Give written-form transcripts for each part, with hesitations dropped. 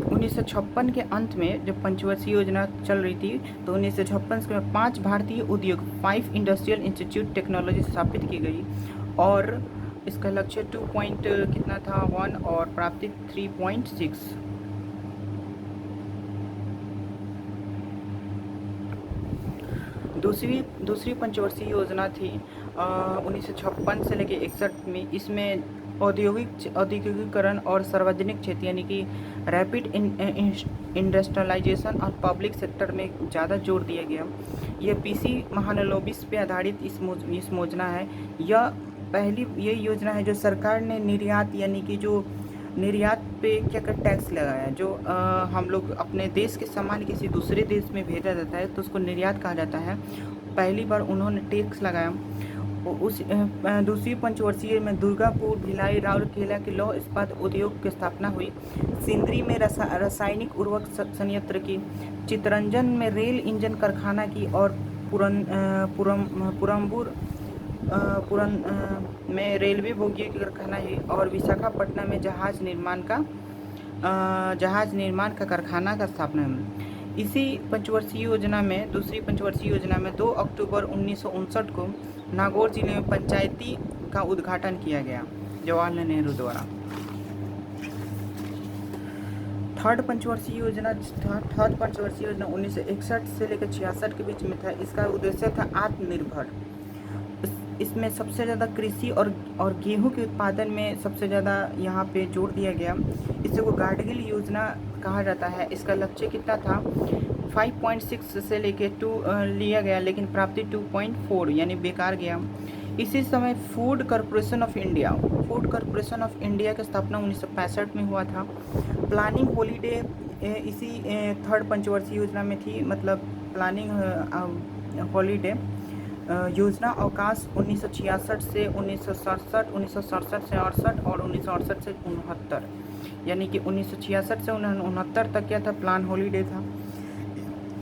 1956 के अंत में जब पंचवर्षीय योजना चल रही थी, तो 1956 में 5 भारतीय उद्योग 5 इंडस्ट्रियल इंस्टीट्यूट टेक्नोलॉजी स्थापित की गई और इसका लक्ष्य 2 पॉइंट कितना था 1 और प्राप्ति 3.6। दूसरी पंचवर्षीय योजना थी 1956 से लेकर 61 में। इसमें औद्योगिकीकरण और सार्वजनिक क्षेत्र यानी कि रैपिड इंडस्ट्रियलाइजेशन और पब्लिक सेक्टर में ज़्यादा जोर दिया गया। यह पीसी महालनोबिस पे आधारित इस योजना है। ये योजना है जो सरकार ने निर्यात यानी कि जो निर्यात पे क्या कर टैक्स लगाया, जो हम लोग अपने देश के सामान किसी दूसरे देश में भेजा जाता है तो उसको निर्यात कहा जाता है। पहली बार उन्होंने टैक्स लगाया। उस दूसरी पंचवर्षीय में दुर्गापुर, भिलाई, राउरकेला के लौह इस्पात उद्योग की स्थापना हुई। सिंदरी में रासायनिक उर्वरक संयंत्र की, चितरंजन में रेल इंजन कारखाना की और पुरन में रेलवे बोगियों की कारखाना है और विशाखापट्टनम में जहाज निर्माण का कारखाना का स्थापना है। इसी पंचवर्षीय योजना में दूसरी पंचवर्षीय योजना में 2 अक्टूबर 1959 को नागौर जिले में पंचायती का उद्घाटन किया गया जवाहरलाल नेहरू द्वारा। थर्ड पंचवर्षीय योजना 1961 से लेकर 66 के बीच में था। इसका उद्देश्य था आत्मनिर्भर। इसमें सबसे ज़्यादा कृषि और गेहूं के उत्पादन में सबसे ज़्यादा यहाँ पे जोर दिया गया। इसे को गाडगिल योजना कहा जाता है। इसका लक्ष्य कितना था 5.6 से लेके 2 लिया गया, लेकिन प्राप्ति 2.4 यानी बेकार गया। इसी समय फूड कॉरपोरेशन ऑफ इंडिया की स्थापना 1965 में हुआ था। प्लानिंग हॉलीडे इसी थर्ड पंचवर्षीय योजना में थी, मतलब प्लानिंग हॉलीडे योजना अवकाश 1966 से 1967, 1967 से 68 और 1968 से 69, यानी कि 1966 से 69 तक क्या था, प्लान हॉलीडे था।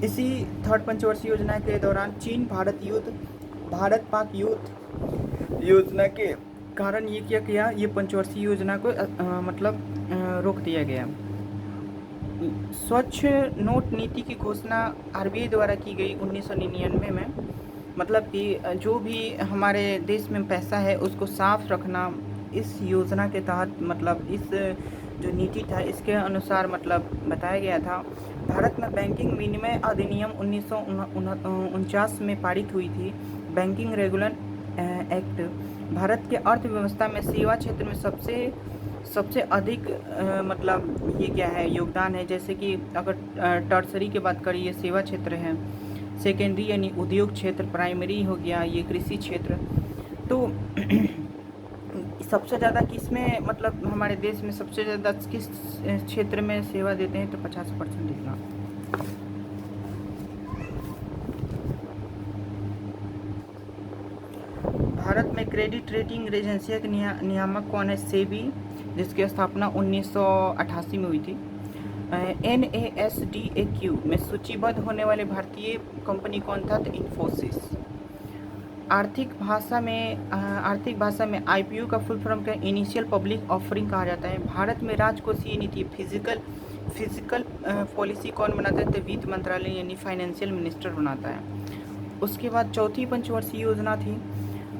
इसी थर्ड पंचवर्षीय योजना के दौरान चीन भारत पाक युद्ध योजना के कारण ये क्या किया, ये पंचवर्षीय योजना को रोक दिया गया। स्वच्छ नोट नीति की घोषणा आरबीआई द्वारा की गई 1999 में। मतलब कि जो भी हमारे देश में पैसा है उसको साफ रखना इस योजना के तहत, मतलब इस जो नीति था इसके अनुसार मतलब बताया गया था। भारत में बैंकिंग विनिमय अधिनियम 1949 में पारित हुई थी। बैंकिंग रेगुलेशन एक्ट भारत के अर्थव्यवस्था में सेवा क्षेत्र में सबसे अधिक मतलब ये क्या है योगदान है। जैसे कि अगर टर्सरी की बात करें, ये सेवा क्षेत्र है। सेकेंडरी यानी उद्योग क्षेत्र, प्राइमरी हो गया ये कृषि क्षेत्र। तो सबसे ज़्यादा किस में मतलब हमारे देश में सबसे ज़्यादा किस क्षेत्र में सेवा देते हैं, तो 50% इतना। भारत में क्रेडिट रेटिंग एजेंसी के नियामक कौन है, सेबी, जिसकी स्थापना 1988 में हुई थी। NASDAQ में सूचीबद्ध होने वाले भारतीय कंपनी कौन था, तो इन्फोसिस। आर्थिक भाषा में IPO का फुल फॉर्म क्या, इनिशियल पब्लिक ऑफरिंग कहा जाता है। भारत में राजकोषीय नीति फिजिकल पॉलिसी कौन बनाता है, तो वित्त मंत्रालय यानी फाइनेंशियल मिनिस्टर बनाता है। उसके बाद चौथी पंचवर्षीय योजना थी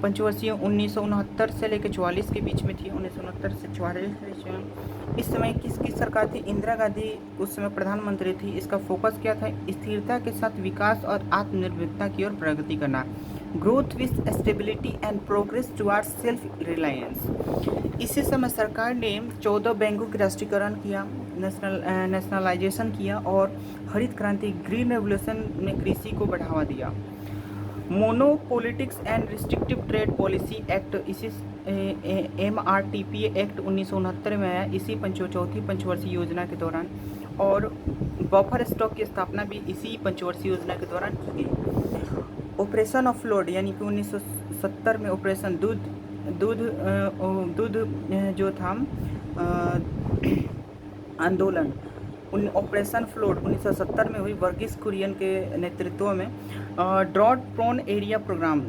पंचवर्षीय 1969 से लेकर 44 के बीच में थी। 1969 से 44 के बीच में। इस समय किसकी सरकार थी, इंदिरा गांधी उस समय प्रधानमंत्री थी। इसका फोकस क्या था, स्थिरता के साथ विकास और आत्मनिर्भरता की ओर प्रगति करना, growth with stability and progress towards self reliance. इसी समय सरकार ने 14 बैंकों का राष्ट्रीयकरण किया, नेशनलाइजेशन किया और हरित क्रांति ग्रीन रेवोल्यूशन में कृषि को बढ़ावा दिया। Monopolitics and restrictive trade policy act इसी MRTP एक्ट 1969 में आया, इसी चौथी पंचवर्षीय योजना के दौरान। और बफर स्टॉक की स्थापना भी इसी पंचवर्षीय योजना के दौरान की गई। ऑपरेशन ऑफ फ्लोड यानी कि 1970 में ऑपरेशन दूध जो था आंदोलन ऑपरेशन फ्लोट 1970 में हुई वर्गीस कुरियन के नेतृत्व में। ड्रॉट प्रोन एरिया प्रोग्राम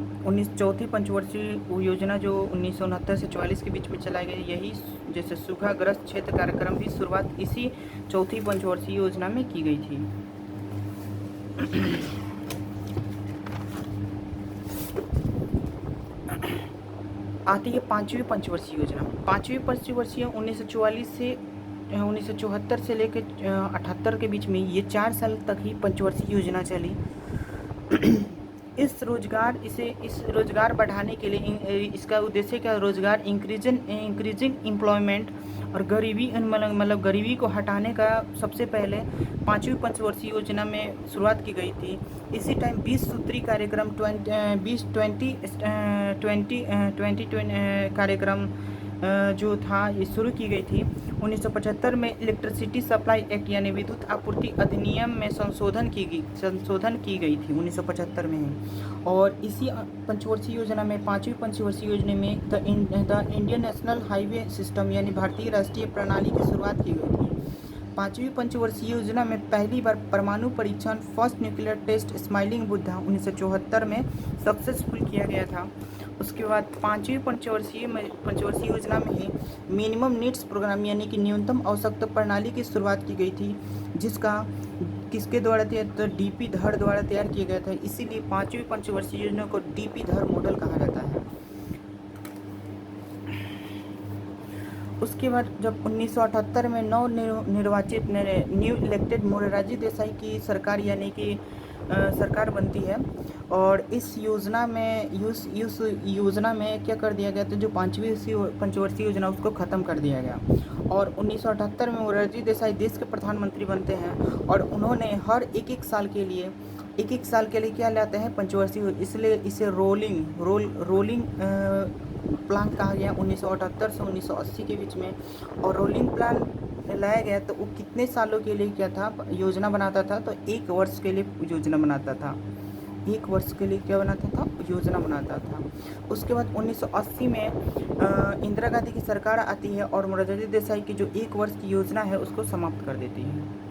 चौथी पंचवर्षीय योजना जो 1969 से 44 के बीच में चलाई गई, यही जैसे सूखाग्रस्त क्षेत्र कार्यक्रम भी शुरुआत इसी चौथी पंचवर्षीय योजना में की गई थी। आती है पाँचवीं पंचवर्षीय योजना। पाँचवीं पंचवर्षीय 1944 से 1974 से लेकर 78 के बीच में, ये 4 साल तक ही पंचवर्षीय योजना चली। इस रोजगार बढ़ाने के लिए इसका उद्देश्य क्या, रोजगार इंक्रीजिंग एम्प्लॉयमेंट और गरीबी मतलब गरीबी को हटाने का सबसे पहले पाँचवीं पंचवर्षीय योजना में शुरुआत की गई थी। इसी टाइम 20 सूत्री कार्यक्रम 20 कार्यक्रम जो था ये शुरू की गई थी। 1975 में इलेक्ट्रिसिटी सप्लाई एक्ट यानी विद्युत आपूर्ति अधिनियम में संशोधन की गई थी 1975 में ही। और इसी पंचवर्षीय योजना में, पाँचवीं पंचवर्षीय योजना में the Indian national highway system यानी भारतीय राष्ट्रीय प्रणाली की शुरुआत की गई थी। पाँचवीं पंचवर्षीय योजना में पहली बार परमाणु परीक्षण first nuclear test smiling Buddha 1974 में सक्सेसफुल किया गया था। उसके बाद पाँचवीं पंचवर्षीय योजना में ही मिनिमम नीड्स प्रोग्राम यानी कि न्यूनतम आवश्यकता प्रणाली की शुरुआत की गई थी, जिसका किसके द्वारा तो डीपी धर द्वारा तैयार किया गया था। इसीलिए पाँचवीं पंचवर्षीय योजना को डीपी धर मॉडल कहा जाता है। उसके बाद जब 1978 में नवनिर्वाचित न्यू इलेक्टेड मोरारजी देसाई की सरकार यानी कि सरकार बनती है, और इस योजना में क्या कर दिया गया, तो जो पाँचवीं पंचवर्षीय योजना उसको ख़त्म कर दिया गया। और 1978 में मोरारजी देसाई देश के प्रधानमंत्री बनते हैं, और उन्होंने हर एक साल के लिए क्या लाते हैं, पंचवर्षीय, इसलिए इसे रोलिंग प्लान कहा गया 1978 से 1980 के बीच में। और रोलिंग प्लान लाया गया तो वो कितने सालों के लिए क्या था, योजना बनाता था, तो 1 वर्ष के लिए योजना बनाता था। 1 वर्ष के लिए क्या बनाता था, योजना बनाता था। उसके बाद 1980 में इंदिरा गांधी की सरकार आती है और मोरारजी देसाई की जो 1 वर्ष की योजना है उसको समाप्त कर देती है।